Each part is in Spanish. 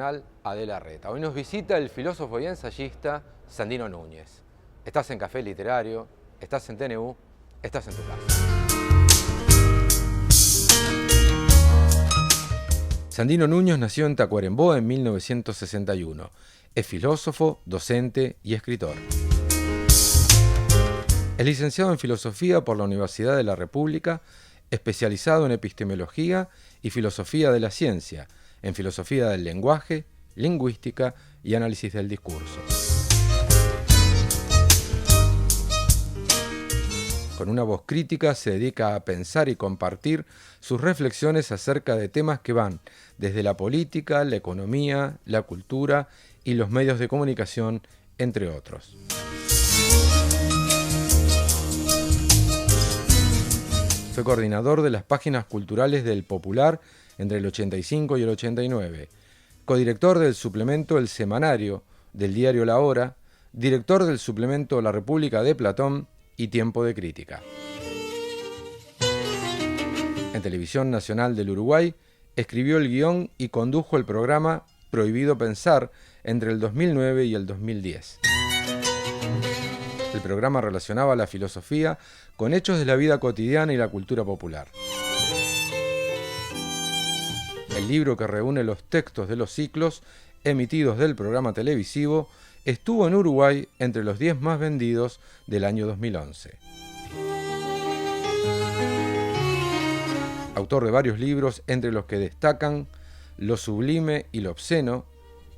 Nacional Adela Reta. Hoy nos visita el filósofo y ensayista Sandino Núñez. Estás en Café Literario, estás en TNU, estás en tu casa. Sandino Núñez nació en Tacuarembó en 1961. Es filósofo, docente y escritor. Es licenciado en Filosofía por la Universidad de la República, especializado en Epistemología y Filosofía de la Ciencia, en Filosofía del Lenguaje, Lingüística y Análisis del Discurso. Con una voz crítica se dedica a pensar y compartir sus reflexiones acerca de temas que van desde la política, la economía, la cultura y los medios de comunicación, entre otros. Fue coordinador de las páginas culturales del Popular entre el 85 y el 89, codirector del suplemento El Semanario del diario La Hora, director del suplemento La República de Platón y Tiempo de Crítica. En Televisión Nacional del Uruguay escribió el guión y condujo el programa Prohibido Pensar entre el 2009 y el 2010. El programa relacionaba la filosofía con hechos de la vida cotidiana y la cultura popular. El libro que reúne los textos de los ciclos emitidos del programa televisivo estuvo en Uruguay entre los 10 más vendidos del año 2011. Autor de varios libros, entre los que destacan Lo sublime y lo obsceno,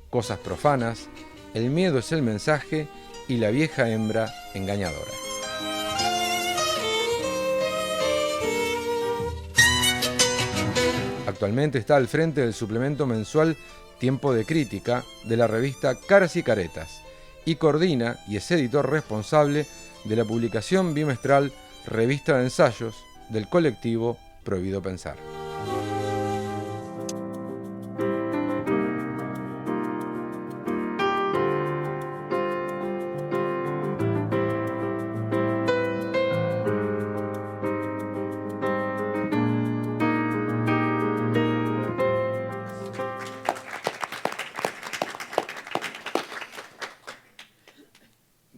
Cosas profanas, El miedo es el mensaje y La vieja hembra engañadora. Actualmente está al frente del suplemento mensual Tiempo de Crítica de la revista Caras y Caretas y coordina y es editor responsable de la publicación bimestral Revista de Ensayos del colectivo Prohibido Pensar.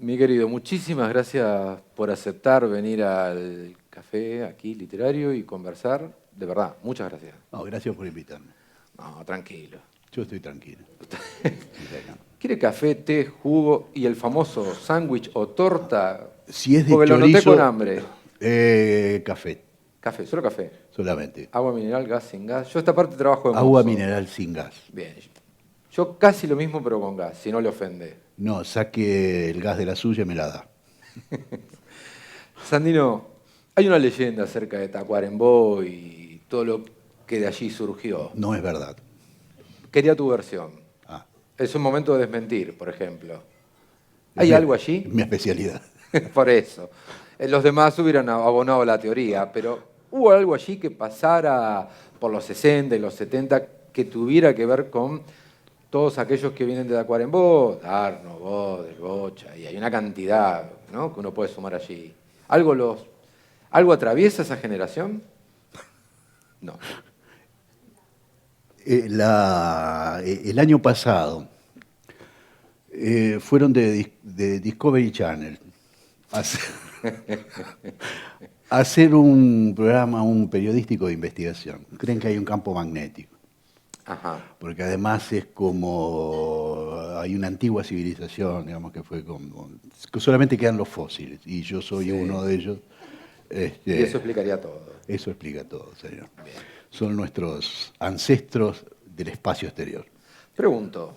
Mi querido, muchísimas gracias por aceptar venir al café aquí literario y conversar. De verdad, muchas gracias. No, gracias por invitarme. No, tranquilo. Yo estoy tranquilo. ¿Quiere café, té, jugo y el famoso sándwich o torta? Si es de porque chorizo, lo noté con hambre. Café. Café, solo café. Solamente. Agua mineral, gas sin gas. Yo esta parte trabajo de Agua mozo. mineral sin gas. Bien. Yo casi lo mismo pero con gas, si no le ofende. No, saque el gas de la suya y me la da. Sandino, hay una leyenda acerca de Tacuarembó y todo lo que de allí surgió. No es verdad. Quería tu versión. Ah. Es un momento de desmentir, por ejemplo. ¿Hay algo allí? Mi especialidad. Por eso. Los demás hubieran abonado la teoría, pero ¿hubo algo allí que pasara por los 60 y los 70 que tuviera que ver con todos aquellos que vienen de Tacuarembó? Darno, Boder, Bocha, y hay una cantidad, ¿no?, que uno puede sumar allí. ¿Algo atraviesa esa generación? No. El año pasado fueron de Discovery Channel a hacer un programa, un periodístico de investigación. Creen que hay un campo magnético. Ajá. Porque además es como hay una antigua civilización, digamos, que fue como que solamente quedan los fósiles y yo soy uno de ellos. Y eso explicaría todo. Eso explica todo, señor. Bien. Son nuestros ancestros del espacio exterior. Pregunto,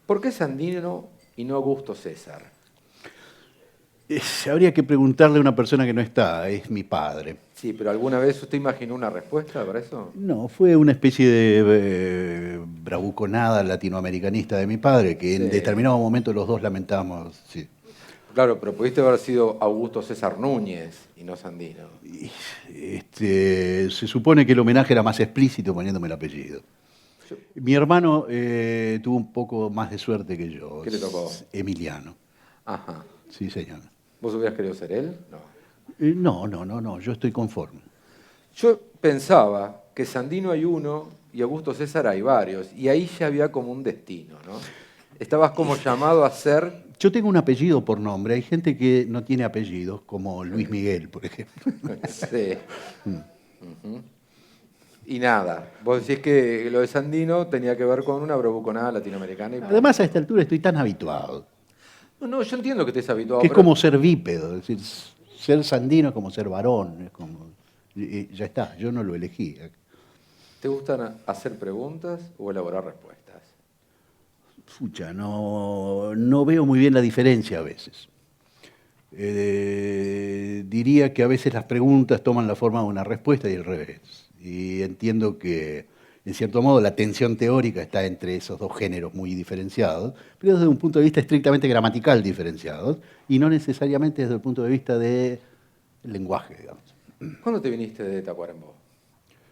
¿por qué Sandino y no Augusto César? Habría que preguntarle a una persona que no está, es mi padre. Sí, pero ¿alguna vez usted imaginó una respuesta para eso? No, fue una especie de bravuconada latinoamericanista de mi padre, que en determinado momento los dos lamentamos. Sí. Claro, pero pudiste haber sido Augusto César Núñez y no Sandino. Se supone que el homenaje era más explícito poniéndome el apellido. Mi hermano tuvo un poco más de suerte que yo. ¿Qué le tocó? Emiliano. Ajá. Sí, señor. ¿Vos hubieras querido ser él? No. No, yo estoy conforme. Yo pensaba que Sandino hay uno y Augusto César hay varios, y ahí ya había como un destino, ¿no? Estabas como llamado a ser... Yo tengo un apellido por nombre. Hay gente que no tiene apellidos, como Luis Miguel, por ejemplo. Sí. Ujú. Y nada, vos decís que lo de Sandino tenía que ver con una bravuconada latinoamericana. Además, a esta altura estoy tan habituado, No, yo entiendo que estés habituado, que es pero como ser bípedo. Es decir, ser sandino es como ser varón. Es como, y ya está, yo no lo elegí. ¿te gustan hacer preguntas o elaborar respuestas? Fucha, no veo muy bien la diferencia a veces. Diría que a veces las preguntas toman la forma de una respuesta y al revés. Y entiendo que, en cierto modo, la tensión teórica está entre esos dos géneros muy diferenciados, pero desde un punto de vista estrictamente gramatical diferenciados, y no necesariamente desde el punto de vista del lenguaje, digamos. ¿Cuándo te viniste de Tacuarembó?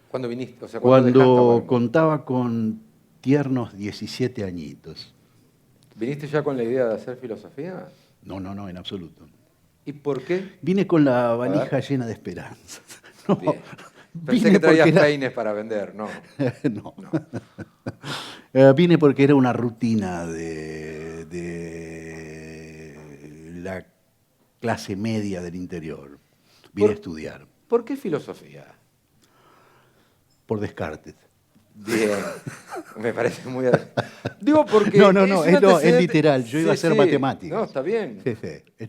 ¿Cuándo viniste? O sea, ¿cuándo dejaste Cuando Tacuarembó? contaba con tiernos 17 añitos. ¿Viniste ya con la idea de hacer filosofía? No, en absoluto. ¿Y por qué? Vine con la ver. valija llena de esperanzas. No, Bien. Pensé vine que traías porque era- peines para vender, no. No. No. Vine porque era una rutina de la clase media del interior. Vine a estudiar, ¿Por qué filosofía? por Descartes. Bien, me parece muy... Digo porque No, es un es antecedente- literal. Yo iba a hacer Sí, matemáticas. no, está bien.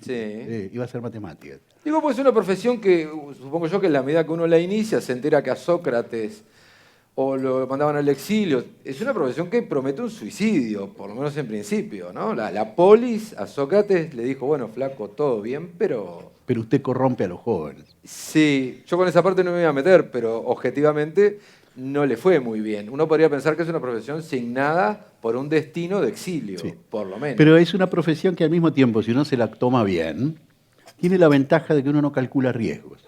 Sí. Iba a hacer matemáticas. Digo, pues es una profesión que, supongo yo, que en la medida que uno la inicia, se entera que a Sócrates o lo mandaban al exilio. Es una profesión que promete un suicidio, por lo menos en principio, ¿no? La polis a Sócrates le dijo, bueno, flaco, todo bien, pero... Pero usted corrompe a los jóvenes. Sí, yo con esa parte no me iba a meter, pero objetivamente no le fue muy bien. Uno podría pensar que es una profesión signada por un destino de exilio, Sí. por lo menos. Pero es una profesión que al mismo tiempo, si uno se la toma bien, tiene la ventaja de que uno no calcula riesgos.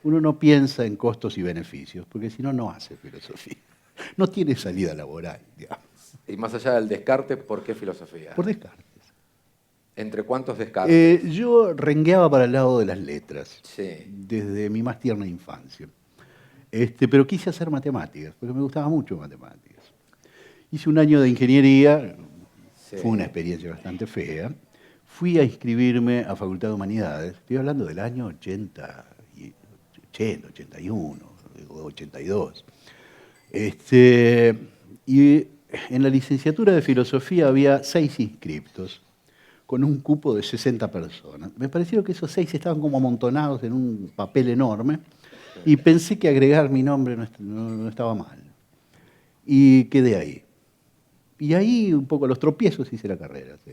Uno no piensa en costos y beneficios, porque si no, no hace filosofía. No tiene salida laboral, digamos. Y más allá del descarte, ¿por qué filosofía? Por Descartes. ¿Entre cuántos descartes? Yo rengueaba para el lado de las letras, Sí. desde mi más tierna infancia. Pero quise hacer matemáticas, porque me gustaba mucho matemáticas. Hice un año de ingeniería, Sí. fue una experiencia bastante fea. Fui a inscribirme a Facultad de Humanidades, estoy hablando del año 80, 81, 82. Y en la licenciatura de Filosofía había 6 inscriptos, con un cupo de 60 personas. Me pareció que esos 6 estaban como amontonados en un papel enorme, y pensé que agregar mi nombre no estaba mal. Y quedé ahí. Y ahí, un poco a los tropiezos, hice la carrera. Sí.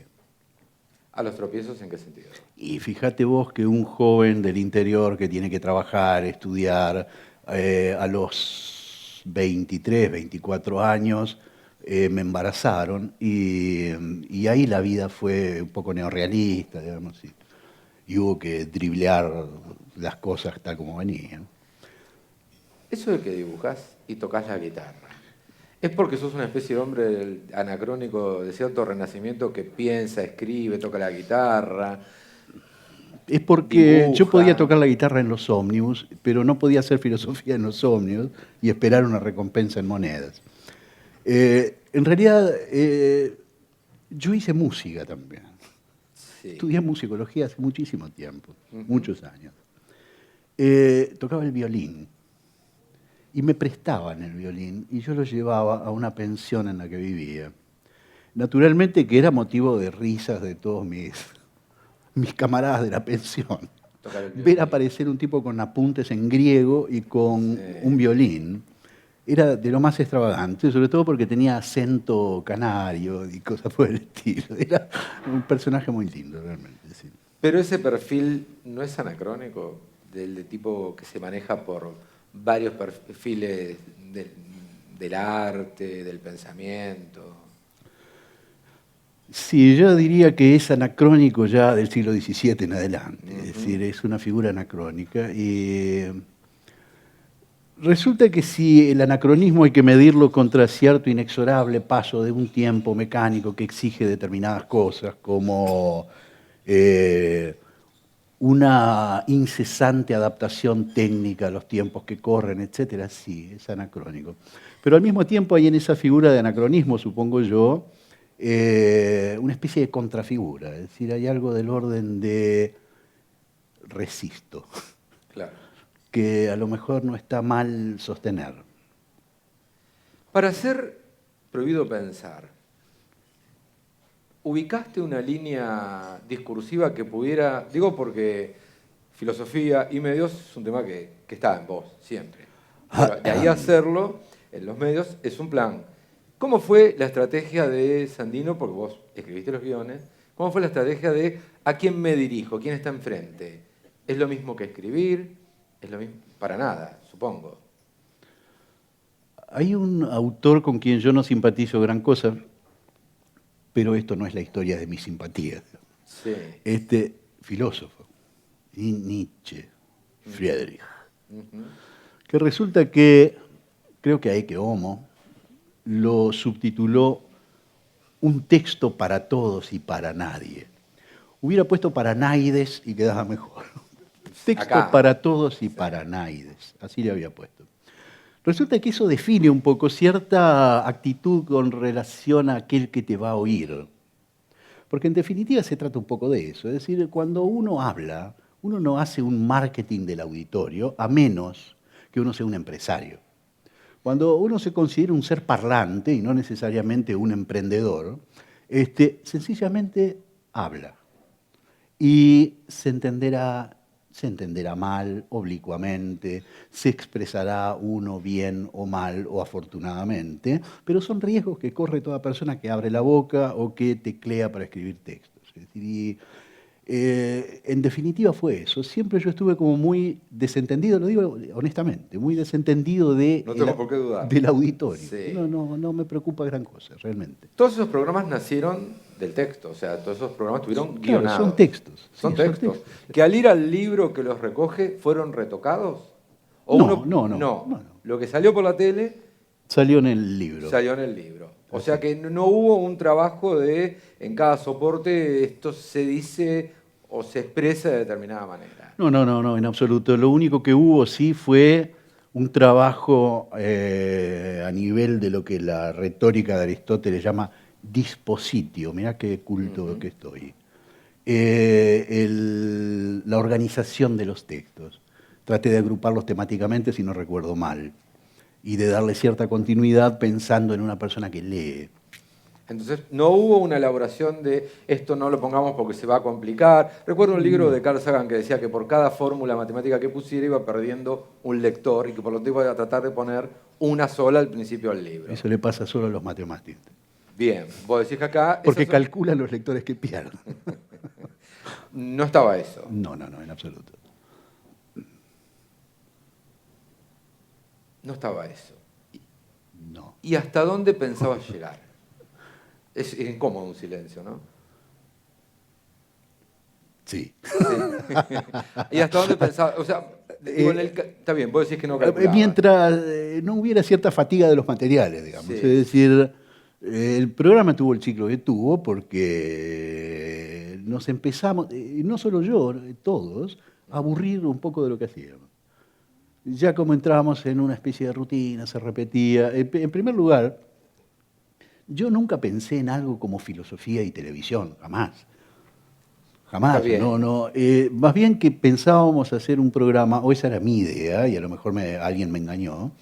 ¿A los tropiezos en qué sentido? Y fíjate vos que un joven del interior que tiene que trabajar, estudiar, a los 23, 24 años, me embarazaron y ahí la vida fue un poco neorrealista, digamos, y hubo que driblear las cosas tal como venían. Eso de que dibujás y tocas la guitarra, ¿es porque sos una especie de hombre anacrónico de cierto renacimiento que piensa, escribe, toca la guitarra? Es porque Dibuja. yo podía tocar la guitarra en los ómnibus, pero no podía hacer filosofía en los ómnibus y esperar una recompensa en monedas. En realidad, yo hice música también. Sí. Estudié musicología hace muchísimo tiempo, muchos años. Tocaba el violín y me prestaban el violín y yo lo llevaba a una pensión en la que vivía. Naturalmente que era motivo de risas de todos mis camaradas de la pensión. Tocar el Ver violín. aparecer un tipo con apuntes en griego y con Sí. un violín era de lo más extravagante, sobre todo porque tenía acento canario y cosas por el estilo. Era un personaje muy lindo, realmente. Sí. Pero ese perfil no es anacrónico, del de tipo que se maneja por varios perfiles del arte, del pensamiento. Sí, yo diría que es anacrónico ya del siglo XVII en adelante, es decir, es una figura anacrónica. Y resulta que si el anacronismo hay que medirlo contra cierto inexorable paso de un tiempo mecánico que exige determinadas cosas, como una incesante adaptación técnica a los tiempos que corren, etcétera, sí, es anacrónico. Pero al mismo tiempo hay en esa figura de anacronismo, supongo yo, una especie de contrafigura. Es decir, hay algo del orden de resisto, Claro. que a lo mejor no está mal sostener. Para ser prohibido pensar, ¿ubicaste una línea discursiva que pudiera, digo porque filosofía y medios es un tema que está en vos siempre, pero de ahí a hacerlo en los medios es un plan? ¿Cómo fue la estrategia de Sandino, porque vos escribiste los guiones, cómo fue la estrategia de a quién me dirijo, quién está enfrente? ¿Es lo mismo que escribir? ¿Es lo mismo? Para nada, supongo. Hay un autor con quien yo no simpatizo gran cosa, pero esto no es la historia de mi simpatía. Sí. Este filósofo, Nietzsche, Friedrich, que resulta que, creo que Ecce Homo, lo subtituló Un texto para todos y para nadie. Hubiera puesto para naides y quedaba mejor. Texto Acá. para todos y para naides, así le había puesto. Resulta que eso define un poco cierta actitud con relación a aquel que te va a oír. Porque en definitiva se trata un poco de eso. Es decir, cuando uno habla, uno no hace un marketing del auditorio, a menos que uno sea un empresario. Cuando uno se considera un ser parlante y no necesariamente un emprendedor, sencillamente habla. Y se entenderá mal, oblicuamente, se expresará uno bien o mal o afortunadamente, pero son riesgos que corre toda persona que abre la boca o que teclea para escribir textos. Es decir, en definitiva fue eso. Siempre yo estuve como muy desentendido, lo digo honestamente, muy desentendido No tengo por qué dudar. del auditorio. Sí. No me preocupa gran cosa, realmente. Todos esos programas nacieron del texto, o sea, todos esos programas tuvieron Claro, guionados. son textos. Son Sí, textos. Que al ir al libro que los recoge, ¿fueron retocados? No. Lo que salió por la tele Salió en el libro. salió en el libro. O sea que no hubo un trabajo de, en cada soporte, esto se dice o se expresa de determinada manera. No, en absoluto. Lo único que hubo sí fue un trabajo a nivel de lo que la retórica de Aristóteles llama dispositio. Mirá qué culto que estoy. La organización de los textos. Traté de agruparlos temáticamente, si no recuerdo mal, y de darle cierta continuidad pensando en una persona que lee. Entonces, no hubo una elaboración de esto no lo pongamos porque se va a complicar. Recuerdo un libro de Carl Sagan que decía que por cada fórmula matemática que pusiera iba perdiendo un lector y que por lo tanto iba a tratar de poner una sola al principio del libro. Eso le pasa solo a los matemáticos. Bien, vos decís que acá... Porque calculan los lectores que pierden. No estaba eso. No, en absoluto. No estaba eso. No. ¿Y hasta dónde pensabas llegar? Es incómodo un silencio, ¿no? Sí. ¿Y hasta dónde pensabas? O sea, digo, está bien, vos decís que no calculabas. Mientras no hubiera cierta fatiga de los materiales, digamos. Sí. Es decir, el programa tuvo el ciclo que tuvo porque nos empezamos, no solo yo, todos, a aburrir un poco de lo que hacíamos. Ya como entrábamos en una especie de rutina, se repetía. En primer lugar, yo nunca pensé en algo como filosofía y televisión, jamás. Jamás, no. Más bien que pensábamos hacer un programa, o esa era mi idea, y a lo mejor alguien me engañó,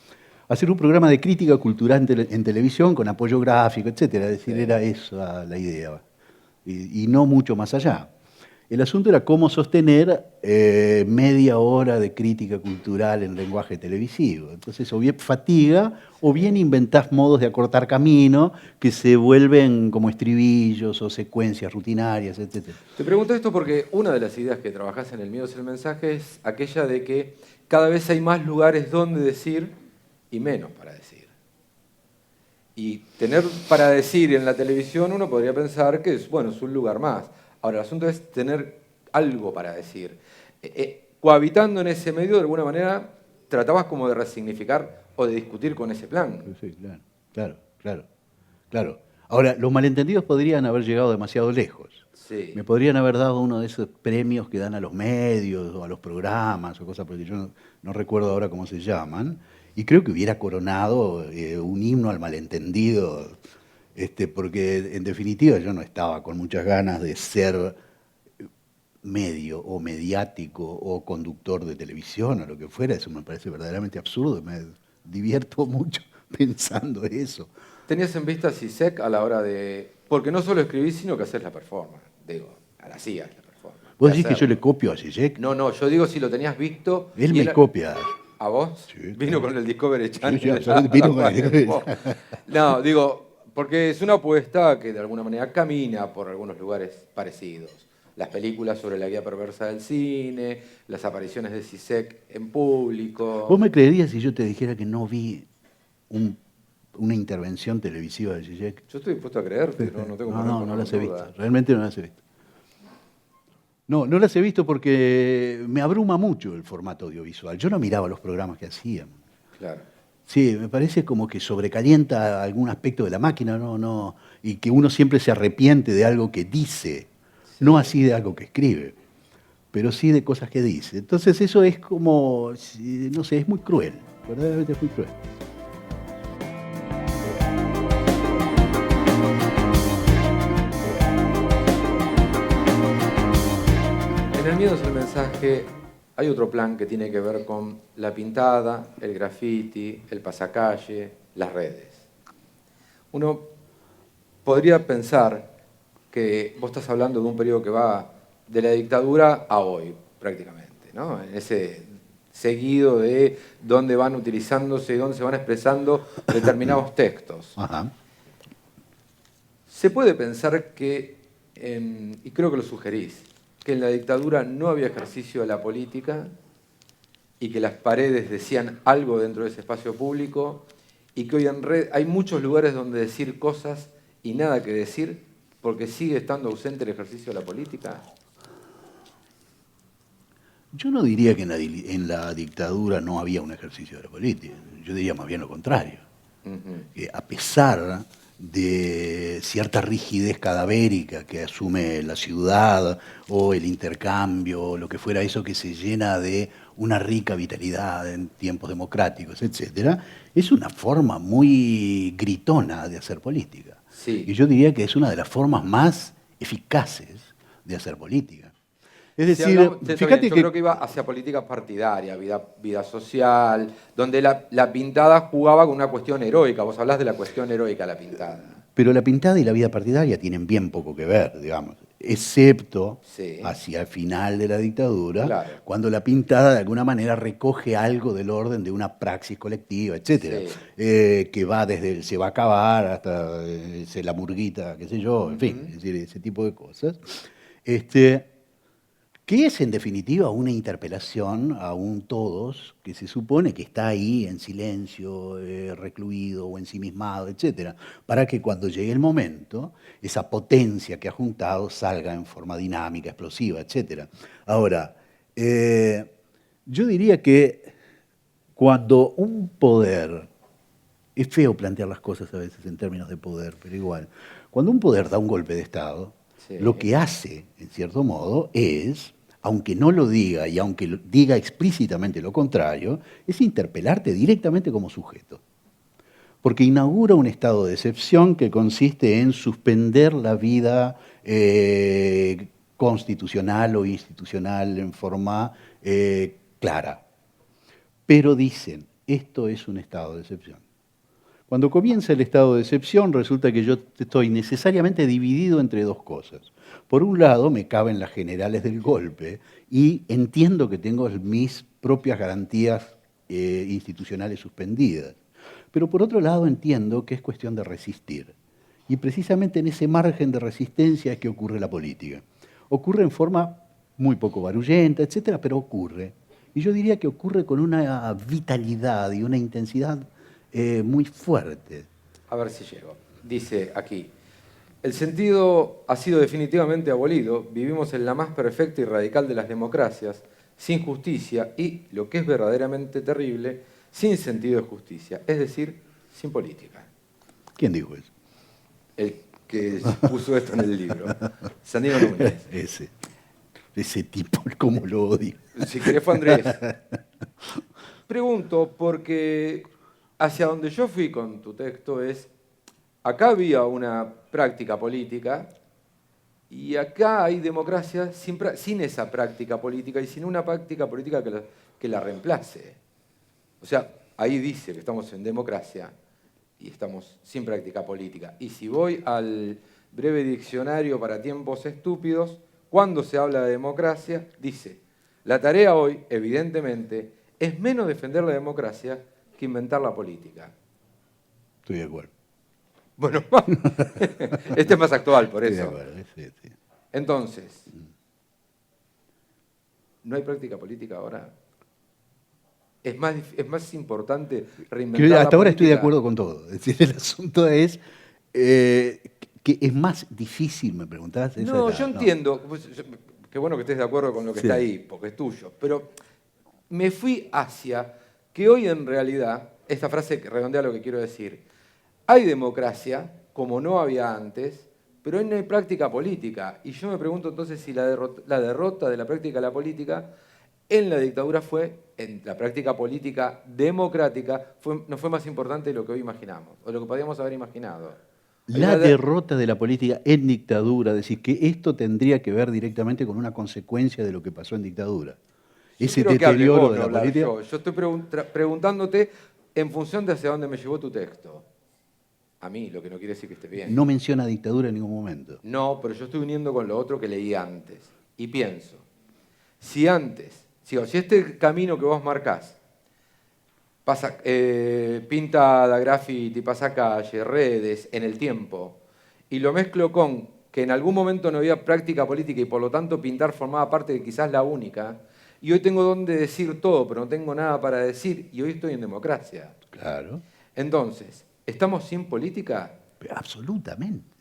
hacer un programa de crítica cultural en televisión con apoyo gráfico, etcétera. Es decir, era esa la idea, y no mucho más allá. El asunto era cómo sostener media hora de crítica cultural en lenguaje televisivo. Entonces, o bien fatiga, o bien inventás modos de acortar camino que se vuelven como estribillos o secuencias rutinarias, etc. Te pregunto esto porque una de las ideas que trabajás en El miedo es el mensaje es aquella de que cada vez hay más lugares donde decir y menos para decir. Y tener para decir en la televisión uno podría pensar que es un lugar más. Ahora, el asunto es tener algo para decir. Cohabitando en ese medio, de alguna manera, tratabas como de resignificar o de discutir con ese plan. Sí, claro. Ahora, los malentendidos podrían haber llegado demasiado lejos. Sí. Me podrían haber dado uno de esos premios que dan a los medios o a los programas o cosas, porque yo no recuerdo ahora cómo se llaman, y creo que hubiera coronado un himno al malentendido, porque en definitiva yo no estaba con muchas ganas de ser medio o mediático o conductor de televisión o lo que fuera. Eso me parece verdaderamente absurdo, me divierto mucho pensando eso. ¿Tenías en vista CISEC a la hora de...? Porque no solo escribís, sino que haces la performance. Digo, la hacías la performance. ¿Vos De decís que yo le hacerlo. copio a Zizek? No, no, yo digo si lo tenías visto Él y me él... copia. ¿A vos? Sí, Vino claro. con el Discovery Sí, sí, Channel absolutamente. Vino con el... vos. No, digo, porque es una apuesta que de alguna manera camina por algunos lugares parecidos. Las películas sobre la guía perversa del cine, las apariciones de CISEC en ¿Vos público. me creerías si yo te dijera que no vi un- una intervención televisiva de Zizek? Yo estoy dispuesto a creerte, no tengo problema No ponerlo en las he visto. duda. Realmente no las he visto. No las he visto porque me abruma mucho el formato audiovisual. Yo no miraba los programas que hacían. Claro. Sí, me parece como que sobrecalienta algún aspecto de la máquina, y que uno siempre se arrepiente de algo que dice, no Sí. así de algo que escribe, pero sí de cosas que dice. Entonces eso es como, no sé, es muy cruel, verdaderamente es muy cruel. En el miedo es el mensaje, hay otro plan que tiene que ver con la pintada, el graffiti, el pasacalle, las redes. Uno podría pensar que vos estás hablando de un periodo que va de la dictadura a hoy, prácticamente, ¿no? En ese seguido de dónde van utilizándose y dónde se van expresando determinados textos. Ajá. Se puede pensar que, y creo que lo sugerís, que en la dictadura no había ejercicio de la política y que las paredes decían algo dentro de ese espacio público y que hoy en red hay muchos lugares donde decir cosas y nada que decir porque sigue estando ausente el ejercicio de la política. Yo no diría que en la dictadura no había un ejercicio de la política, yo diría más bien lo contrario. Ujú. A pesar de cierta rigidez cadavérica que asume la ciudad o el intercambio, o lo que fuera eso que se llena de una rica vitalidad en tiempos democráticos, etcétera, es una forma muy gritona de hacer política. Y Sí. yo diría que es una de las formas más eficaces de hacer política. Es Si decir, hablamos, está bien, fíjate yo creo que que iba hacia política partidaria, vida social, donde la pintada jugaba con una cuestión heroica. Vos hablás de la cuestión heroica, la pintada. pero la pintada y la vida partidaria tienen bien poco que ver, digamos, excepto Sí, hacia el final de la dictadura, claro. cuando la pintada de alguna manera recoge algo del orden de una praxis colectiva, etcétera, Sí. que va desde el se va a acabar hasta la murguita, qué sé yo, en fin, Ujú. es decir, ese tipo de cosas. Este, que es en definitiva una interpelación a un todos que se supone que está ahí en silencio, recluido o ensimismado, etcétera, para que cuando llegue el momento, esa potencia que ha juntado salga en forma dinámica, explosiva, etcétera. Ahora, yo diría que cuando un poder, es feo plantear las cosas a veces en términos de poder, pero igual, cuando un poder da un golpe de Estado, lo Sí. que hace, en cierto modo, es, aunque no lo diga y aunque diga explícitamente lo contrario, es interpelarte directamente como sujeto. Porque inaugura un estado de excepción que consiste en suspender la vida constitucional o institucional en forma clara. Pero dicen, esto es un estado de excepción. Cuando comienza el estado de excepción, resulta que yo estoy necesariamente dividido entre dos cosas. Por un lado, me caben las generales del golpe y entiendo que tengo mis propias garantías institucionales suspendidas. Pero por otro lado, entiendo que es cuestión de resistir. Y precisamente en ese margen de resistencia es que ocurre la política. Ocurre en forma muy poco barullenta, etcétera, pero ocurre. Y yo diría que ocurre con una vitalidad y una intensidad muy fuerte. A ver si llego. Dice aquí, el sentido ha sido definitivamente abolido, vivimos en la más perfecta y radical de las democracias, sin justicia y, lo que es verdaderamente terrible, sin sentido de justicia, es decir, sin política. ¿Quién dijo eso? El que puso esto en el libro. Sandino Núñez. Ese tipo, como lo odio. Si querés fue Andrés. Pregunto porque hacia donde yo fui con tu texto es, acá había una práctica política y acá hay democracia sin esa práctica política y sin una práctica política que la reemplace. O sea, ahí dice que estamos en democracia y estamos sin práctica política. Y si voy al breve diccionario para tiempos estúpidos, cuando se habla de democracia, dice, la tarea hoy, evidentemente, es menos defender la democracia que inventar la política. Estoy de acuerdo. Bueno, este es más actual, por eso. Estoy de acuerdo, sí. Entonces, ¿no hay práctica política ahora? Es más importante reinventar la Hasta ahora estoy de política. acuerdo con todo. Es decir, el asunto es que es más difícil, me preguntás. No, yo entiendo. Pues, qué bueno que estés de acuerdo con lo que está ahí, porque es tuyo. Pero me fui hacia que hoy en realidad, esta frase que redondea lo que quiero decir, hay democracia, como no había antes, pero hoy no hay práctica política. Y yo me pregunto entonces si la derrota de la práctica de la política en la dictadura en la práctica política democrática, no fue más importante de lo que hoy imaginamos, o de lo que podíamos haber imaginado. La derrota de la política en dictadura, es decir, que esto tendría que ver directamente con una consecuencia de lo que pasó en dictadura. Ese deterioro de la política. Yo estoy preguntándote en función de hacia dónde me llevó tu texto. A mí, lo que no quiere decir que esté bien. No menciona dictadura en ningún momento. No, pero yo estoy uniendo con lo otro que leí antes. Y pienso, si este camino que vos marcás, pinta da graffiti, pasa calle, redes, en el tiempo, y lo mezclo con que en algún momento no había práctica política y por lo tanto pintar formaba parte de quizás la única, y hoy tengo donde decir todo, pero no tengo nada para decir, y hoy estoy en democracia. Claro. Entonces, ¿estamos sin política? Absolutamente.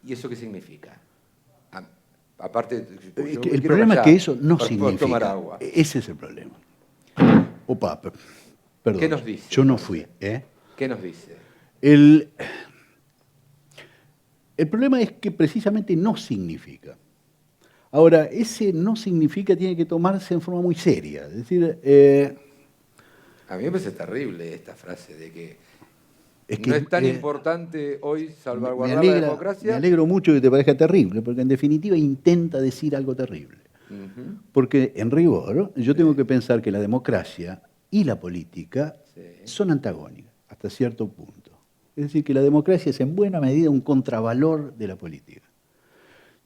¿Y eso qué significa? Aparte, el problema es que eso no significa. Tomar agua. Ese es el problema. Opa, perdón. ¿Qué nos dice? Yo no fui. ¿Qué nos dice? El problema es que precisamente no significa. Ahora, ese no significa tiene que tomarse en forma muy seria. Es decir, a mí me parece terrible esta frase de que no es tan importante hoy salvaguardar la democracia. Me alegro mucho que te parezca terrible, porque en definitiva intenta decir algo terrible. Porque en rigor yo tengo que pensar que la democracia y la política son antagónicas hasta cierto punto. Es decir, que la democracia es en buena medida un contravalor de la política.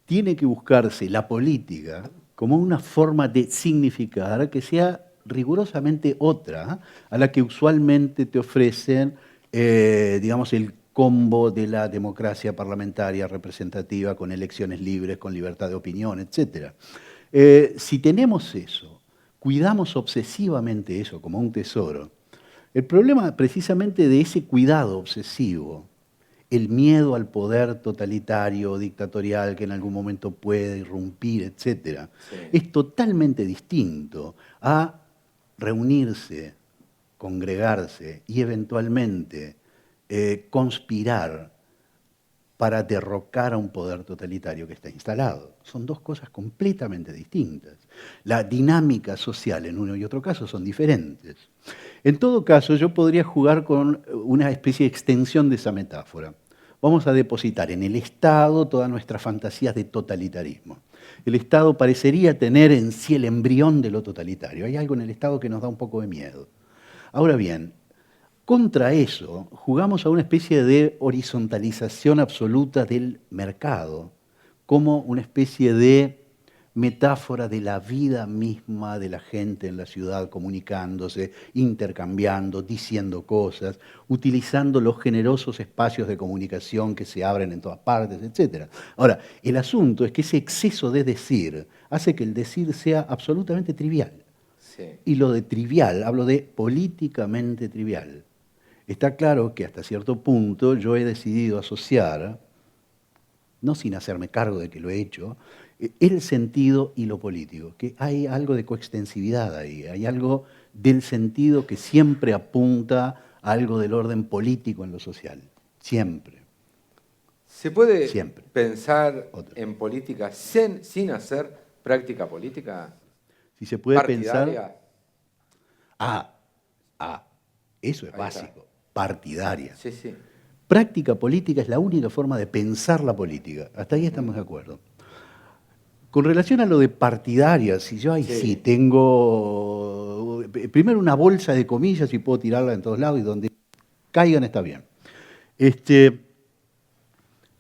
Tiene que buscarse la política como una forma de significar que sea rigurosamente otra a la que usualmente te ofrecen, digamos, el combo de la democracia parlamentaria representativa con elecciones libres, con libertad de opinión, etc. Si tenemos eso, cuidamos obsesivamente eso como un tesoro, el problema precisamente de ese cuidado obsesivo, el miedo al poder totalitario o dictatorial que en algún momento puede irrumpir, etc., es totalmente distinto a reunirse, congregarse y eventualmente conspirar para derrocar a un poder totalitario que está instalado. Son dos cosas completamente distintas. La dinámica social en uno y otro caso son diferentes. En todo caso, yo podría jugar con una especie de extensión de esa metáfora. Vamos a depositar en el Estado todas nuestras fantasías de totalitarismo. El Estado parecería tener en sí el embrión de lo totalitario. Hay algo en el Estado que nos da un poco de miedo. Ahora bien, contra eso jugamos a una especie de horizontalización absoluta del mercado, como una especie de metáfora de la vida misma de la gente en la ciudad, comunicándose, intercambiando, diciendo cosas, utilizando los generosos espacios de comunicación que se abren en todas partes, etc. Ahora, el asunto es que ese exceso de decir hace que el decir sea absolutamente trivial. Sí. Y lo de trivial, hablo de políticamente trivial. Está claro que hasta cierto punto yo he decidido asociar, no sin hacerme cargo de que lo he hecho, el sentido y lo político, que hay algo de coextensividad ahí, hay algo del sentido que siempre apunta a algo del orden político en lo social, siempre. ¿Se puede Siempre. pensar Otro. en política sin hacer práctica política Si se puede pensar... partidaria? Ah, eso es Ahí está. básico. Partidaria. Sí, sí. Práctica política es la única forma de pensar la política. Hasta ahí estamos de acuerdo. Con relación a lo de partidaria, si yo ahí sí tengo primero una bolsa de comillas y puedo tirarla en todos lados y donde caigan está bien.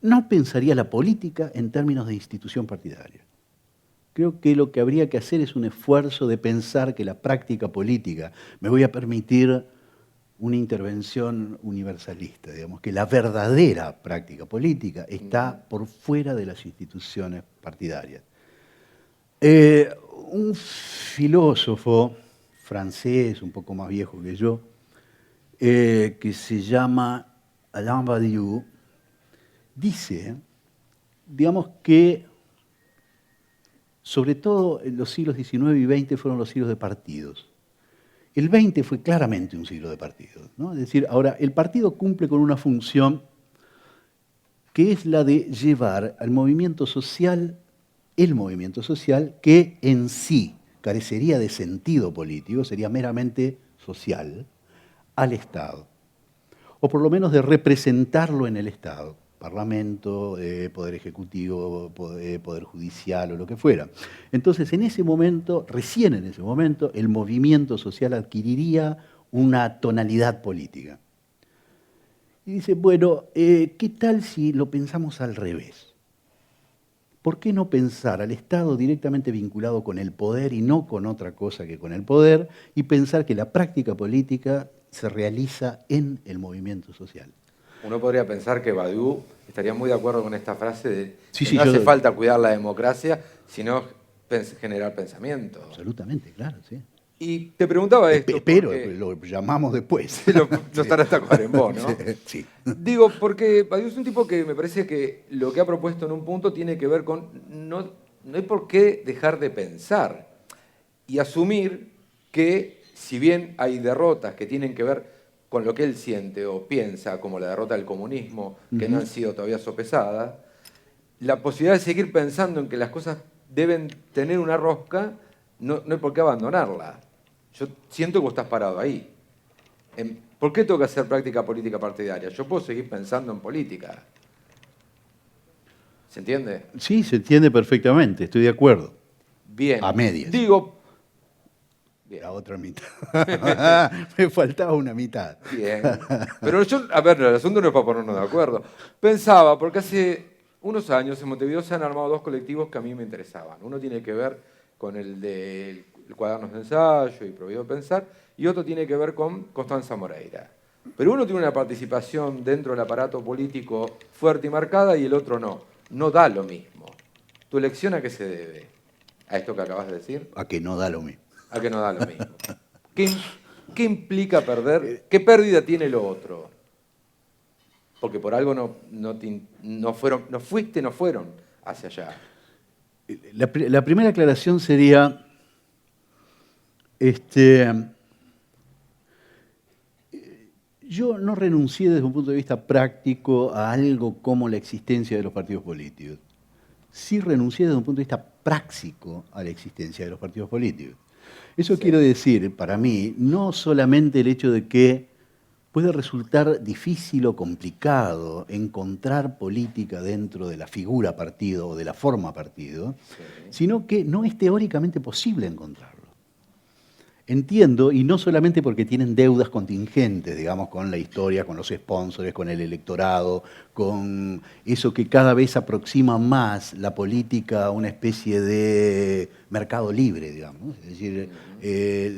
No pensaría la política en términos de institución partidaria. Creo que lo que habría que hacer es un esfuerzo de pensar que la práctica política, me voy a permitir una intervención universalista, digamos, que la verdadera práctica política está por fuera de las instituciones partidarias. Un filósofo francés, un poco más viejo que yo, que se llama Alain Badiou, dice, digamos que sobre todo los siglos XIX y XX fueron los siglos de partidos. El XX fue claramente un siglo de partidos, ¿no? Es decir, ahora el partido cumple con una función que es la de llevar al movimiento social, el movimiento social que en sí carecería de sentido político, sería meramente social, al Estado. O por lo menos de representarlo en el Estado, Parlamento, Poder Ejecutivo, Poder Judicial o lo que fuera. Entonces, en ese momento, recién en ese momento, el movimiento social adquiriría una tonalidad política. Y dice, bueno, ¿qué tal si lo pensamos al revés? ¿Por qué no pensar al Estado directamente vinculado con el poder y no con otra cosa que con el poder, y pensar que la práctica política se realiza en el movimiento social? Uno podría pensar que Badiou estaría muy de acuerdo con esta frase de Sí, que sí, no hace falta cuidar la democracia, sino generar pensamiento. Absolutamente, claro, sí. Y te preguntaba esto Pero porque lo llamamos después. no estará hasta en vos, ¿no? Sí. Digo, porque Badiou es un tipo que me parece que lo que ha propuesto en un punto tiene que ver con no hay por qué dejar de pensar y asumir que si bien hay derrotas que tienen que ver con lo que él siente o piensa, como la derrota del comunismo, que no han sido todavía sopesadas, la posibilidad de seguir pensando en que las cosas deben tener una rosca, no hay por qué abandonarla. Yo siento que vos estás parado ahí. ¿Por qué tengo que hacer práctica política partidaria? Yo puedo seguir pensando en política. ¿Se entiende? Sí, se entiende perfectamente, estoy de acuerdo. Bien. A medias. Digo... Bien. La otra mitad. Me faltaba una mitad. Bien. Pero yo, a ver, el asunto no es para ponernos de acuerdo. Pensaba, porque hace unos años en Montevideo se han armado dos colectivos que a mí me interesaban. Uno tiene que ver con el de cuadernos de ensayo y Prohibido Pensar, y otro tiene que ver con Constanza Moreira. Pero uno tiene una participación dentro del aparato político fuerte y marcada y el otro no. No da lo mismo. ¿Tu elección a qué se debe? ¿A esto que acabas de decir? A que no da lo mismo. A que no da lo mismo. ¿Qué implica perder? ¿Qué pérdida tiene lo otro? Porque por algo no fueron hacia allá. La primera aclaración sería, yo no renuncié desde un punto de vista práctico a algo como la existencia de los partidos políticos. Sí renuncié desde un punto de vista práctico a la existencia de los partidos políticos. Eso quiere decir, para mí, no solamente el hecho de que puede resultar difícil o complicado encontrar política dentro de la figura partido o de la forma partido, sino que no es teóricamente posible encontrarlo. Entiendo, y no solamente porque tienen deudas contingentes, digamos, con la historia, con los sponsors, con el electorado, con eso que cada vez aproxima más la política a una especie de mercado libre, digamos. Es decir,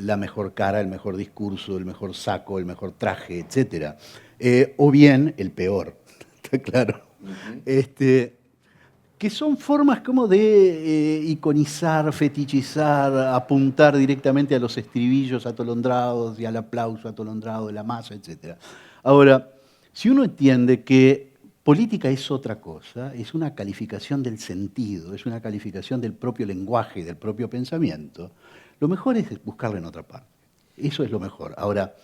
la mejor cara, el mejor discurso, el mejor saco, el mejor traje, etc. O bien el peor, está claro. Que son formas como de iconizar, fetichizar, apuntar directamente a los estribillos atolondrados y al aplauso atolondrado de la masa, etc. Ahora, si uno entiende que política es otra cosa, es una calificación del sentido, es una calificación del propio lenguaje, del propio pensamiento, lo mejor es buscarla en otra parte. Eso es lo mejor. Ahora,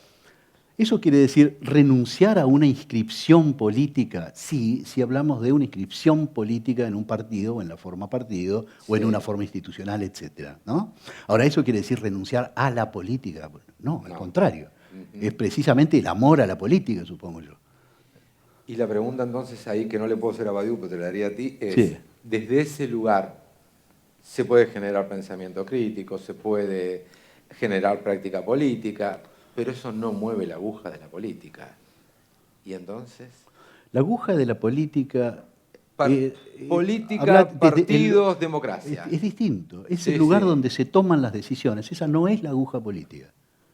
¿Eso quiere decir renunciar a una inscripción política? Sí, si hablamos de una inscripción política en un partido, o en la forma partido, o en una Sí. forma institucional, etcétera, ¿no? Ahora, ¿eso quiere decir renunciar a la política? No, al No. contrario. Es Ujú. precisamente el amor a la política, supongo yo. Y la pregunta entonces ahí, que no le puedo hacer a Badiou, pero te la daría a ti, es, Sí. desde ese lugar se puede generar pensamiento crítico, se puede generar práctica política, pero eso no mueve la aguja de la política. Y entonces, La aguja de la política par- habla política, desde partidos, democracia. es distinto, es el Sí, lugar sí. donde se toman las decisiones. Esa no es la aguja política.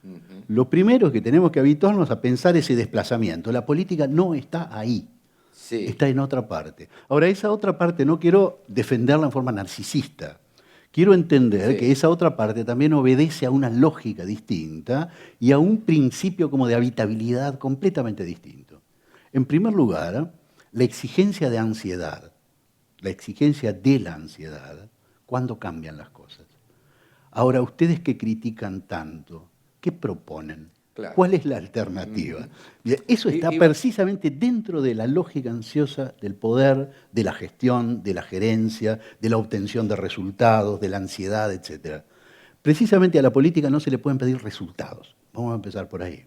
Ujú. Lo primero es que tenemos que habituarnos a pensar ese desplazamiento. La política no está ahí, Sí, está en otra parte. Ahora, esa otra parte no quiero defenderla en forma narcisista. Quiero entender que sí. esa otra parte también obedece a una lógica distinta y a un principio como de habitabilidad completamente distinto. En primer lugar, la exigencia de ansiedad, la exigencia de la ansiedad, ¿cuándo cambian las cosas? Ahora, ustedes que critican tanto, ¿qué proponen? Claro. ¿Cuál es la alternativa? Ujú. Bien, eso está Y, precisamente dentro de la lógica ansiosa del poder, de la gestión, de la gerencia, de la obtención de resultados, de la ansiedad, etc. Precisamente a la política no se le pueden pedir resultados. Vamos a empezar por ahí.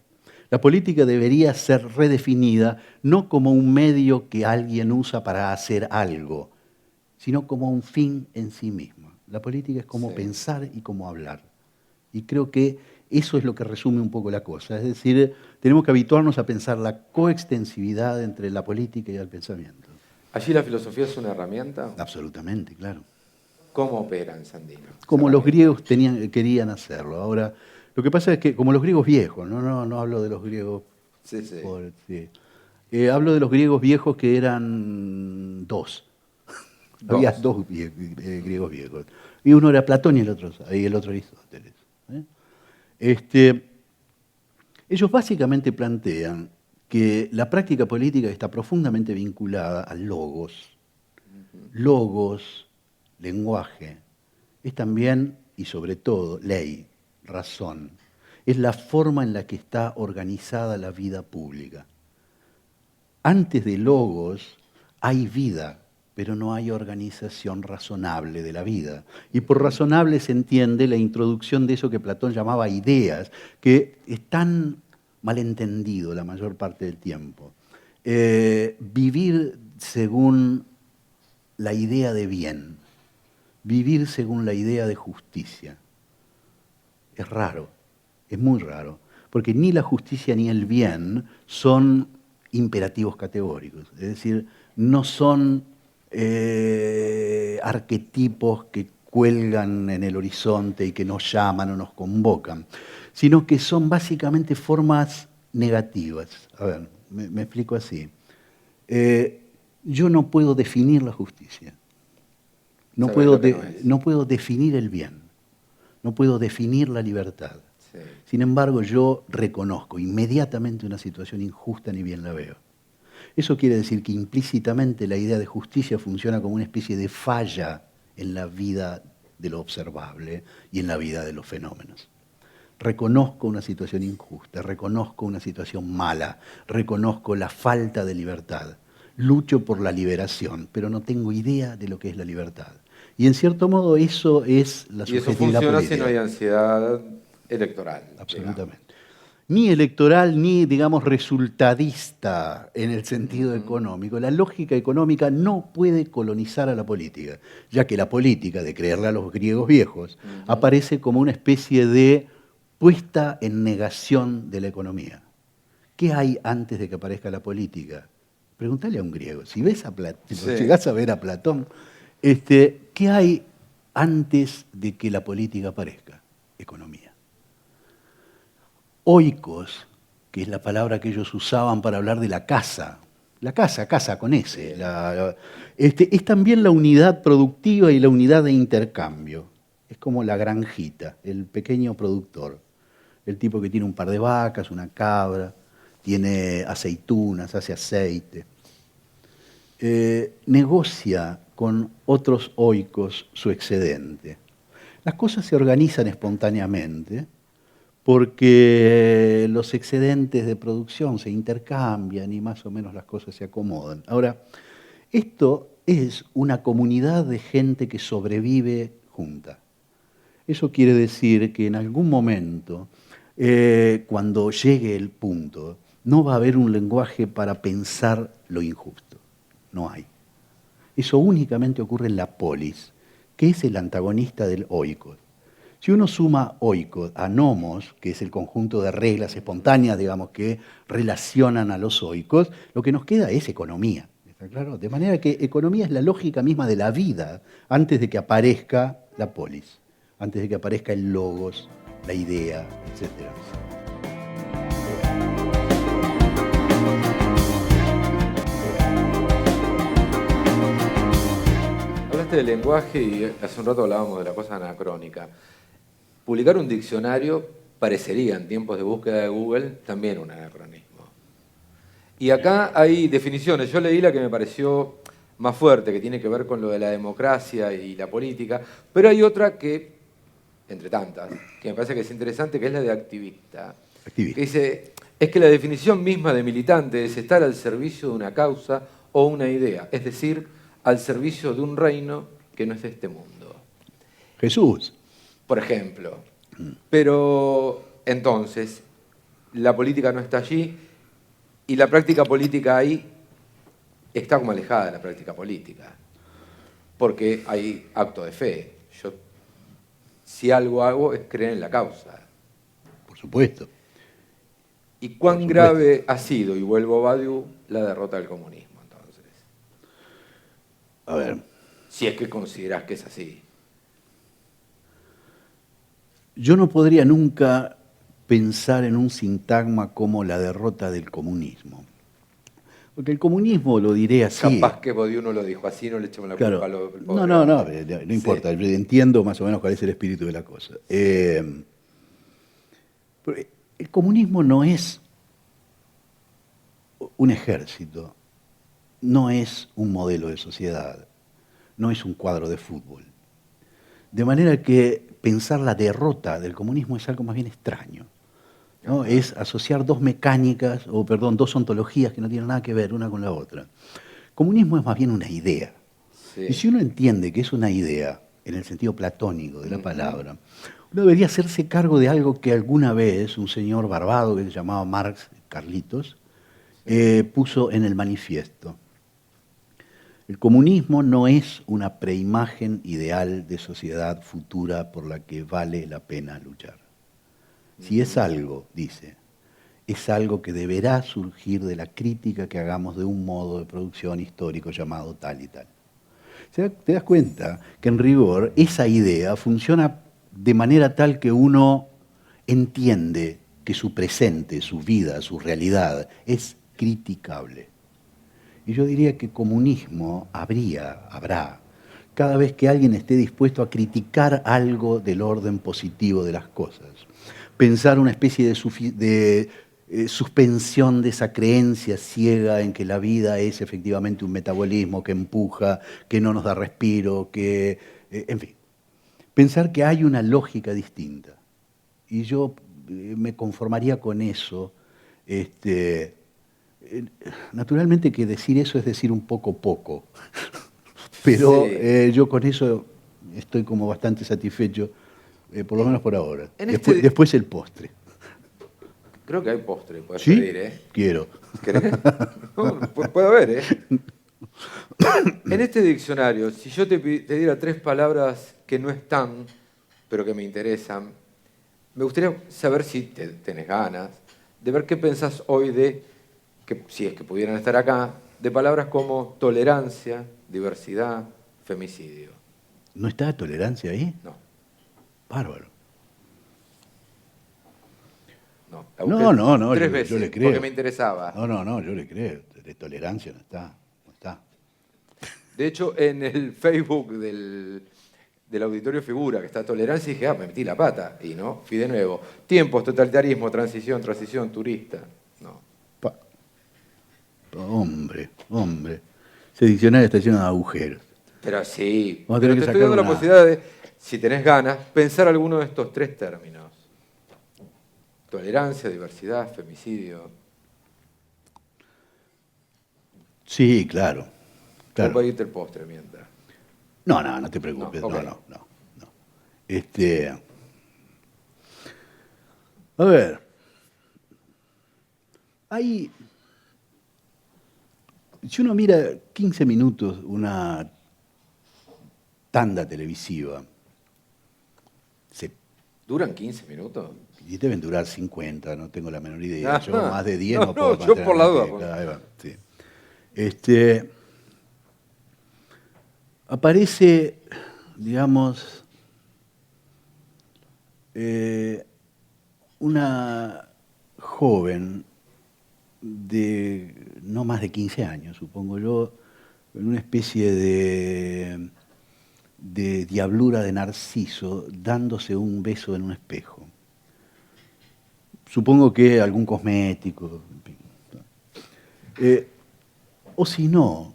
La política debería ser redefinida no como un medio que alguien usa para hacer algo, sino como un fin en sí mismo. La política es como sí. pensar y como hablar. Y creo que eso es lo que resume un poco la cosa. Es decir, tenemos que habituarnos a pensar la coextensividad entre la política y el pensamiento. Allí la filosofía es una herramienta. Absolutamente, claro. ¿Cómo opera en Sandino esa Como los herramienta? griegos querían hacerlo. Ahora, lo que pasa es que, como los griegos viejos, no hablo de los griegos Sí, sí. pobres, sí. Hablo de los griegos viejos que eran dos. Había Dos. dos griegos viejos. Y uno era Platón y el otro Aristóteles. ¿Eh? Este, ellos básicamente plantean que la práctica política está profundamente vinculada al logos. Logos, lenguaje, es también y sobre todo ley, razón. Es la forma en la que está organizada la vida pública. Antes de logos hay vida, pero no hay organización razonable de la vida. Y por Ujú. razonable se entiende la introducción de eso que Platón llamaba ideas, que están malentendido la mayor parte del tiempo. Vivir según la idea de bien, vivir según la idea de justicia. Es raro, es muy raro, porque ni la justicia ni el bien son imperativos categóricos, es decir, no son arquetipos que cuelgan en el horizonte y que nos llaman o nos convocan, sino que son básicamente formas negativas. A ver, me explico así. Eh, yo no puedo definir la justicia, Sabes lo que no es. no puedo definir el bien, no puedo definir la libertad. Sí. Sin embargo, yo reconozco inmediatamente una situación injusta ni bien la veo. Eso quiere decir que implícitamente la idea de justicia funciona como una especie de falla en la vida de lo observable y en la vida de los fenómenos. Reconozco una situación injusta, reconozco una situación mala, reconozco la falta de libertad. Lucho por la liberación, pero no tengo idea de lo que es la libertad. Y en cierto modo eso es la Y eso subjetividad funciona si no política. hay ansiedad electoral, digamos. Absolutamente. Ni electoral ni, digamos, resultadista en el sentido Ujú. económico. La lógica económica no puede colonizar a la política, ya que la política, de creerle a los griegos viejos, Ujú. aparece como una especie de puesta en negación de la economía. ¿Qué hay antes de que aparezca la política? Pregúntale a un griego. Si ves a Platón, Sí. llegás a ver a Platón, ¿qué hay antes de que la política aparezca? Economía. Oikos, que es la palabra que ellos usaban para hablar de la casa con S, Bien. es también la unidad productiva y la unidad de intercambio. Es como la granjita, el pequeño productor, el tipo que tiene un par de vacas, una cabra, tiene aceitunas, hace aceite. Negocia con otros oikos su excedente. Las cosas se organizan espontáneamente porque los excedentes de producción se intercambian y más o menos las cosas se acomodan. Ahora, esto es una comunidad de gente que sobrevive junta. Eso quiere decir que en algún momento, cuando llegue el punto, no va a haber un lenguaje para pensar lo injusto. No hay. Eso únicamente ocurre en la polis, que es el antagonista del oikos. Si uno suma oikos a nomos, que es el conjunto de reglas espontáneas, digamos, que relacionan a los oikos, lo que nos queda es economía. ¿Está claro? De manera que economía es la lógica misma de la vida antes de que aparezca la polis, antes de que aparezca el logos, la idea, etc. Hablaste del lenguaje y hace un rato hablábamos de la cosa anacrónica. Publicar un diccionario parecería, en tiempos de búsqueda de Google, también un anacronismo. Y acá hay definiciones. Yo leí la que me pareció más fuerte, que tiene que ver con lo de la democracia y la política, pero hay otra que, entre tantas, que me parece que es interesante, que es la de activista. Que dice, es que la definición misma de militante es estar al servicio de una causa o una idea, es decir, al servicio de un reino que no es de este mundo. Jesús. Por ejemplo. Pero entonces, la política no está allí y la práctica política ahí está como alejada de la práctica política. Porque hay acto de fe. Yo, si algo hago, es creer en la causa. Por supuesto. ¿Y cuán grave ha sido, y vuelvo a Badiou, la derrota del comunismo, entonces? A ver. Si es que considerás que es así. Yo no podría nunca pensar en un sintagma como la derrota del comunismo. Porque el comunismo, lo diré así. Capaz que Badiou no lo dijo así, no le echamos la culpa al pobre. No importa, yo entiendo más o menos cuál es el espíritu de la cosa. El comunismo no es un ejército, no es un modelo de sociedad, no es un cuadro de fútbol. De manera que pensar la derrota del comunismo es algo más bien extraño, ¿no? Es asociar dos ontologías que no tienen nada que ver una con la otra. Comunismo es más bien una idea. Sí. Y si uno entiende que es una idea, en el sentido platónico de la palabra, uno debería hacerse cargo de algo que alguna vez un señor barbado que se llamaba Marx, Carlitos, puso en el manifiesto. El comunismo no es una preimagen ideal de sociedad futura por la que vale la pena luchar. Si es algo, dice, es algo que deberá surgir de la crítica que hagamos de un modo de producción histórico llamado tal y tal. ¿Te das cuenta que en rigor esa idea funciona de manera tal que uno entiende que su presente, su vida, su realidad es criticable? Y yo diría que comunismo habrá, cada vez que alguien esté dispuesto a criticar algo del orden positivo de las cosas. Pensar una especie de suspensión de esa creencia ciega en que la vida es efectivamente un metabolismo que empuja, que no nos da respiro, en fin. Pensar que hay una lógica distinta. Y yo me conformaría con eso. Naturalmente que decir eso es decir un poco, pero sí. Yo con eso estoy como bastante satisfecho, por lo menos por ahora. Después el postre. Creo que hay postre, puedes ¿Sí? pedir, ¿eh? Quiero. ¿Querés? No, puede haber, ¿eh? En este diccionario, si yo te diera 3 palabras que no están, pero que me interesan, me gustaría saber si tenés ganas de ver qué pensás hoy que si es que pudieran estar acá, de palabras como tolerancia, diversidad, femicidio. ¿No está tolerancia ahí? No. Bárbaro. No. 3 veces, yo le creo. porque me interesaba. No, yo le creo. De tolerancia no está. De hecho, en el Facebook del auditorio figura que está tolerancia y dije, me metí la pata. Y no, fui de nuevo. Tiempos, totalitarismo, transición, turista. No. Hombre. Ese diccionario está lleno de agujeros. Pero sí, pero te estoy dando la posibilidad de, si tenés ganas, pensar alguno de estos 3 términos. Tolerancia, diversidad, femicidio. Sí, claro. Claro. Voy a irte el postre mientras. No te preocupes. No, okay. No. A ver. Hay... Si uno mira 15 minutos una tanda televisiva, ¿duran 15 minutos? Y deben durar 50, no tengo la menor idea. Yo más de 10 no puedo yo por la duda. Sí. Aparece, digamos, una joven de no más de 15 años, supongo yo, en una especie de diablura de Narciso, dándose un beso en un espejo. Supongo que algún cosmético, en fin. O si no,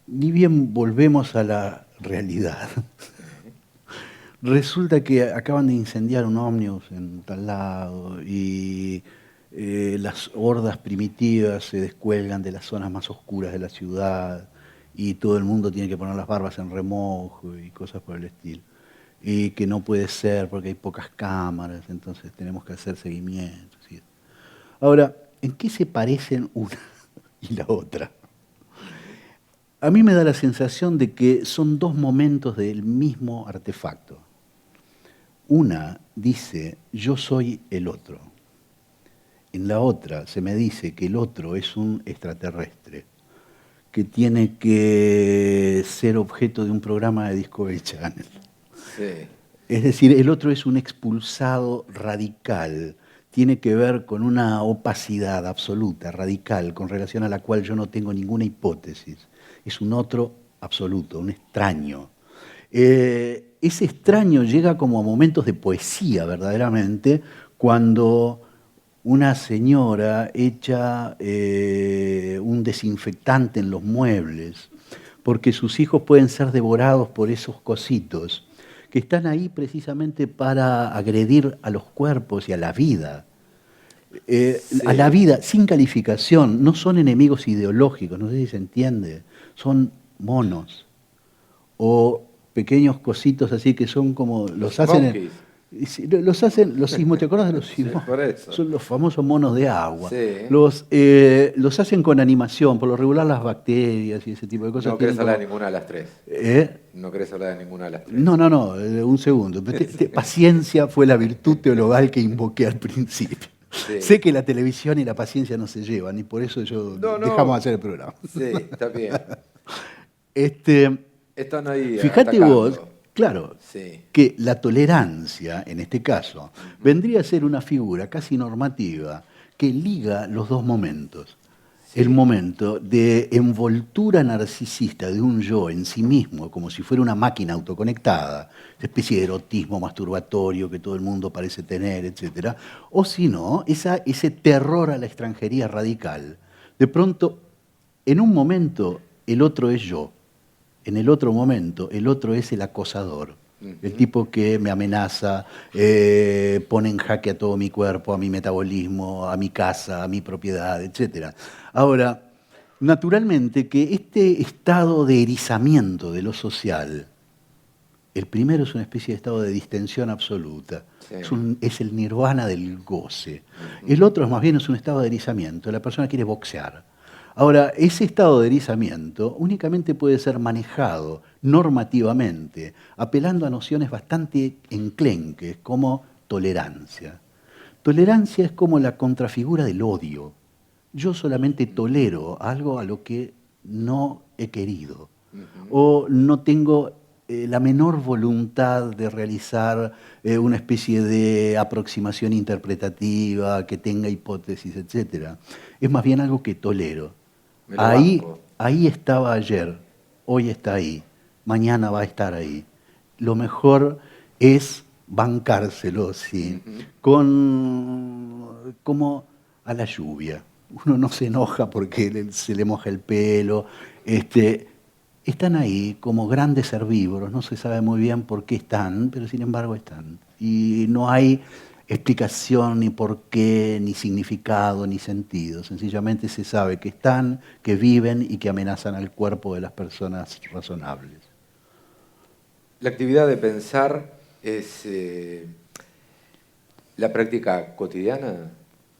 ni bien volvemos a la realidad. Resulta que acaban de incendiar un ómnibus en tal lado y las hordas primitivas se descuelgan de las zonas más oscuras de la ciudad y todo el mundo tiene que poner las barbas en remojo y cosas por el estilo. Y que no puede ser porque hay pocas cámaras, entonces tenemos que hacer seguimiento. ¿Sí? Ahora, ¿en qué se parecen una y la otra? A mí me da la sensación de que son dos momentos del mismo artefacto. Una dice, yo soy el otro. En la otra se me dice que el otro es un extraterrestre, que tiene que ser objeto de un programa de Discovery Channel. Sí. Es decir, el otro es un expulsado radical, tiene que ver con una opacidad absoluta, radical, con relación a la cual yo no tengo ninguna hipótesis. Es un otro absoluto, un extraño. Ese extraño llega como a momentos de poesía, verdaderamente, cuando una señora echa un desinfectante en los muebles, porque sus hijos pueden ser devorados por esos cositos, que están ahí precisamente para agredir a los cuerpos y a la vida. Sí. A la vida, sin calificación, no son enemigos ideológicos, no sé si se entiende, son monos o pequeños cositos así que son como los hacen los sismos, ¿te acuerdas de los sismos? Sí, por eso. Son los famosos monos de agua. Sí. Los hacen con animación, por lo regular las bacterias y ese tipo de cosas. No querés hablar de ninguna de las tres. No querés hablar de ninguna de las tres. No, un segundo. Paciencia fue la virtud teologal que invoqué al principio. Sí. Sé que la televisión y la paciencia no se llevan y por eso dejamos hacer el programa. Sí, está bien. Están ahí. Fíjate atacando. Vos, claro, sí. Que la tolerancia, en este caso, vendría a ser una figura casi normativa que liga los dos momentos. Sí. El momento de envoltura narcisista de un yo en sí mismo, como si fuera una máquina autoconectada, esa especie de erotismo masturbatorio que todo el mundo parece tener, etc. O si no, ese terror a la extranjería radical. De pronto, en un momento, el otro es yo. En el otro momento, el otro es el acosador, el tipo que me amenaza, pone en jaque a todo mi cuerpo, a mi metabolismo, a mi casa, a mi propiedad, etc. Ahora, naturalmente que este estado de erizamiento de lo social, el primero es una especie de estado de distensión absoluta, sí. Es el nirvana del goce. El otro más bien es un estado de erizamiento, la persona quiere boxear. Ahora, ese estado de erizamiento únicamente puede ser manejado normativamente, apelando a nociones bastante enclenques, como tolerancia. Tolerancia es como la contrafigura del odio. Yo solamente tolero algo a lo que no he querido, o no tengo la menor voluntad de realizar una especie de aproximación interpretativa que tenga hipótesis, etc. Es más bien algo que tolero. Ahí estaba ayer, hoy está ahí, mañana va a estar ahí. Lo mejor es bancárselo, sí, como a la lluvia. Uno no se enoja porque se le moja el pelo. Están ahí como grandes herbívoros, no se sabe muy bien por qué están, pero sin embargo están. Y no hay explicación, ni por qué, ni significado, ni sentido. Sencillamente se sabe que están, que viven y que amenazan al cuerpo de las personas razonables. La actividad de pensar es la práctica cotidiana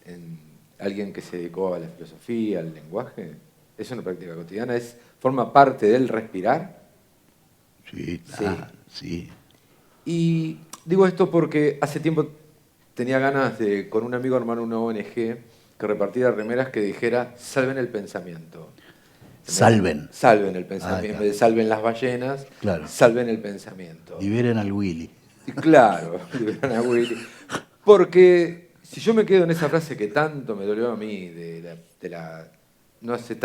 en alguien que se dedicó a la filosofía, al lenguaje. Es una práctica cotidiana, forma parte del respirar. Sí, claro, sí. Y digo esto porque hace tiempo tenía ganas de, con un amigo, armar una ONG que repartiera remeras que dijera salven el pensamiento. Salven. Salven el pensamiento. En vez de salven las ballenas, claro. Salven el pensamiento. Liberen al Willy. Claro, liberen a Willy. Porque si yo me quedo en esa frase que tanto me dolió a mí, no hace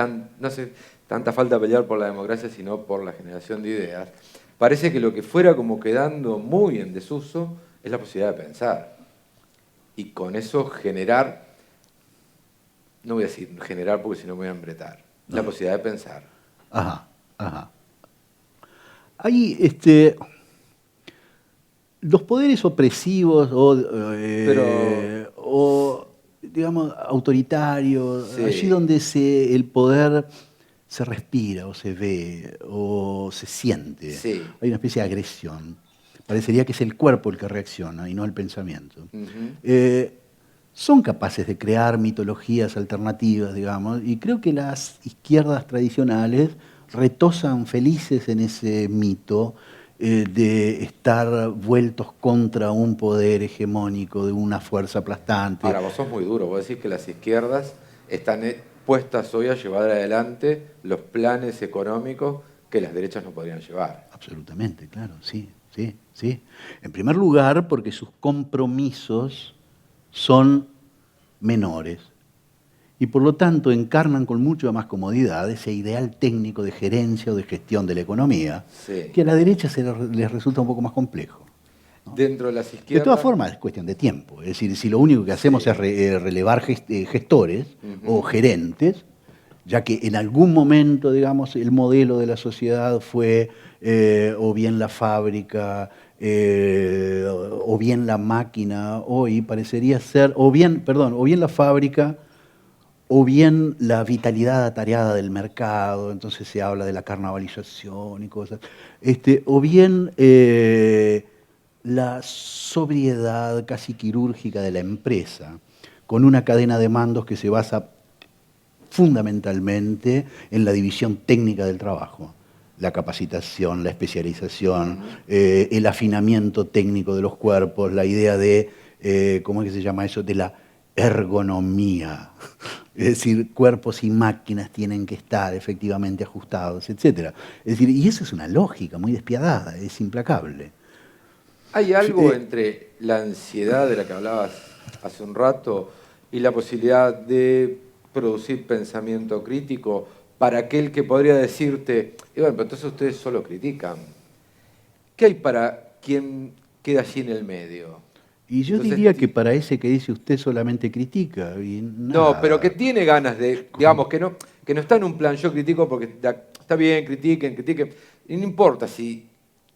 tanta falta pelear por la democracia, sino por la generación de ideas, parece que lo que fuera como quedando muy en desuso es la posibilidad de pensar. Y con eso generar, no voy a decir generar porque si no me voy a embretar, la posibilidad de pensar. Ajá, ajá. Hay los poderes opresivos o digamos, autoritarios, Sí. allí donde el poder se respira o se ve o se siente, Sí. hay una especie de agresión. Parecería que es el cuerpo el que reacciona y no el pensamiento. Son capaces de crear mitologías alternativas, digamos, y creo que las izquierdas tradicionales retosan felices en ese mito de estar vueltos contra un poder hegemónico, de una fuerza aplastante. Ahora, vos sos muy duro, vos decís que las izquierdas están puestas hoy a llevar adelante los planes económicos que las derechas no podrían llevar. Absolutamente, claro, sí, sí, sí. En primer lugar, porque sus compromisos son menores y por lo tanto encarnan con mucha más comodidad ese ideal técnico de gerencia o de gestión de la economía, Sí. que a la derecha les resulta un poco más complejo, ¿no? Dentro de las izquierdas... De todas formas, es cuestión de tiempo. Es decir, si lo único que hacemos es relevar gestores o gerentes, ya que en algún momento, digamos, el modelo de la sociedad fue o bien la fábrica, o bien la máquina, hoy parecería ser, o bien la fábrica, o bien la vitalidad atareada del mercado, entonces se habla de la carnavalización y cosas, o bien la sobriedad casi quirúrgica de la empresa, con una cadena de mandos que se basa fundamentalmente en la división técnica del trabajo, la capacitación, la especialización, el afinamiento técnico de los cuerpos, la idea de, ¿cómo es que se llama eso?, de la ergonomía. Es decir, cuerpos y máquinas tienen que estar efectivamente ajustados, etc. Es decir, y eso es una lógica muy despiadada, es implacable. ¿Hay algo entre la ansiedad de la que hablabas hace un rato y la posibilidad de producir pensamiento crítico para aquel que podría decirte, y bueno, pero entonces ustedes solo critican? ¿Qué hay para quien queda allí en el medio? Y yo diría que para ese que dice usted solamente critica. Y nada. No, pero que tiene ganas de, digamos, que no está en un plan yo critico porque está bien, critiquen, y no importa si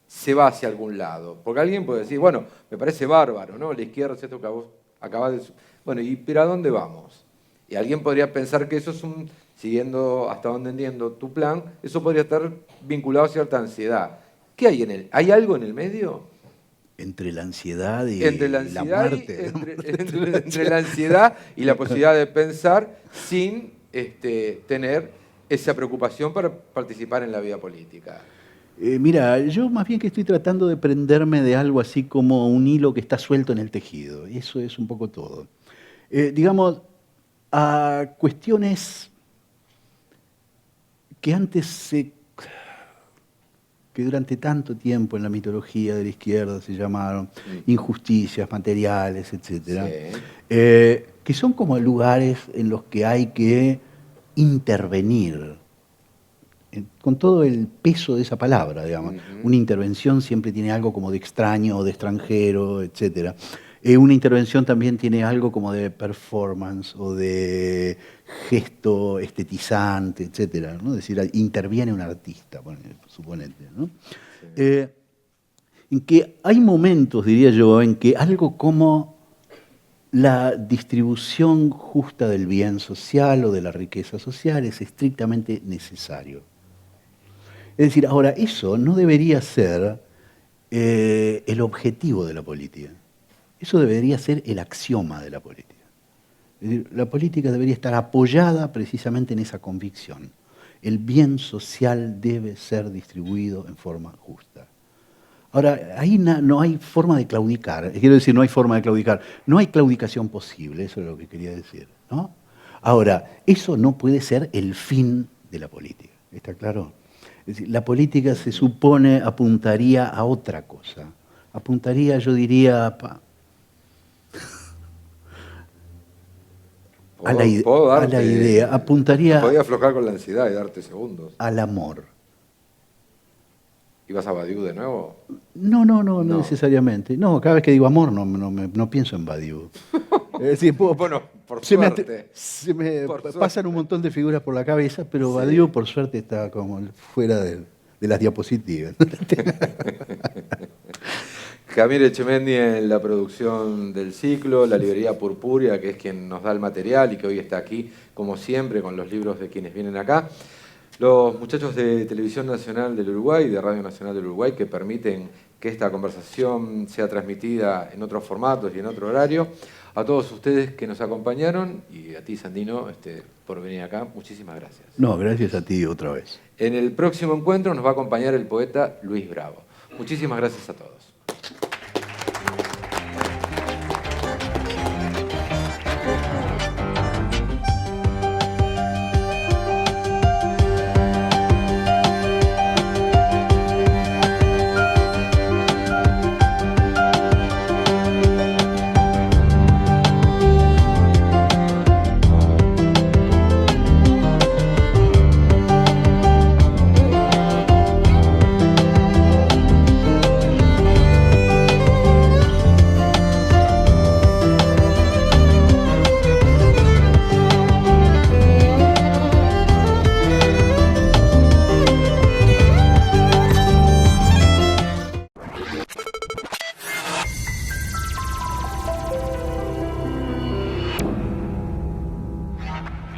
se va hacia algún lado. Porque alguien puede decir, bueno, me parece bárbaro, ¿no? La izquierda es esto que vos acabás de... Bueno, pero ¿a dónde vamos? Y alguien podría pensar que eso es siguiendo hasta donde entiendo tu plan, eso podría estar vinculado a cierta ansiedad. ¿Qué hay en él? ¿Hay algo en el medio? Entre la ansiedad y la muerte. Entre la ansiedad y la posibilidad de pensar sin tener esa preocupación para participar en la vida política. Mira, yo más bien que estoy tratando de prenderme de algo así como un hilo que está suelto en el tejido. Y eso es un poco todo. Digamos, a cuestiones que que durante tanto tiempo en la mitología de la izquierda se llamaron injusticias materiales, etc., que son como lugares en los que hay que intervenir, con todo el peso de esa palabra, digamos. Una intervención siempre tiene algo como de extraño o de extranjero, etc. Una intervención también tiene algo como de performance o de gesto estetizante, etc., ¿no? Es decir, interviene un artista, suponete, ¿no? En que hay momentos, diría yo, en que algo como la distribución justa del bien social o de la riqueza social es estrictamente necesario. Es decir, ahora, eso no debería ser el objetivo de la política. Eso debería ser el axioma de la política. Es decir, la política debería estar apoyada precisamente en esa convicción. El bien social debe ser distribuido en forma justa. Ahora, ahí no hay forma de claudicar. Quiero decir, no hay forma de claudicar. No hay claudicación posible, eso es lo que quería decir, ¿no? Ahora, eso no puede ser el fin de la política, ¿está claro? Es decir, la política se supone apuntaría a otra cosa. Apuntaría, yo diría, a la idea, apuntaría podía aflojar con la ansiedad y darte segundos. al amor. ¿Y vas a Badiou de nuevo? No necesariamente. No, cada vez que digo amor no pienso en Badiou. Es decir, bueno, por suerte. Se me por pasan suerte. un montón de figuras por la cabeza, pero Sí. Badiou por suerte está como fuera de las diapositivas. Jamil Echemendi en la producción del ciclo, la librería Purpuria, que es quien nos da el material y que hoy está aquí, como siempre, con los libros de quienes vienen acá. Los muchachos de Televisión Nacional del Uruguay, de Radio Nacional del Uruguay, que permiten que esta conversación sea transmitida en otros formatos y en otro horario. A todos ustedes que nos acompañaron y a ti, Sandino, por venir acá, muchísimas gracias. No, gracias a ti otra vez. En el próximo encuentro nos va a acompañar el poeta Luis Bravo. Muchísimas gracias a todos.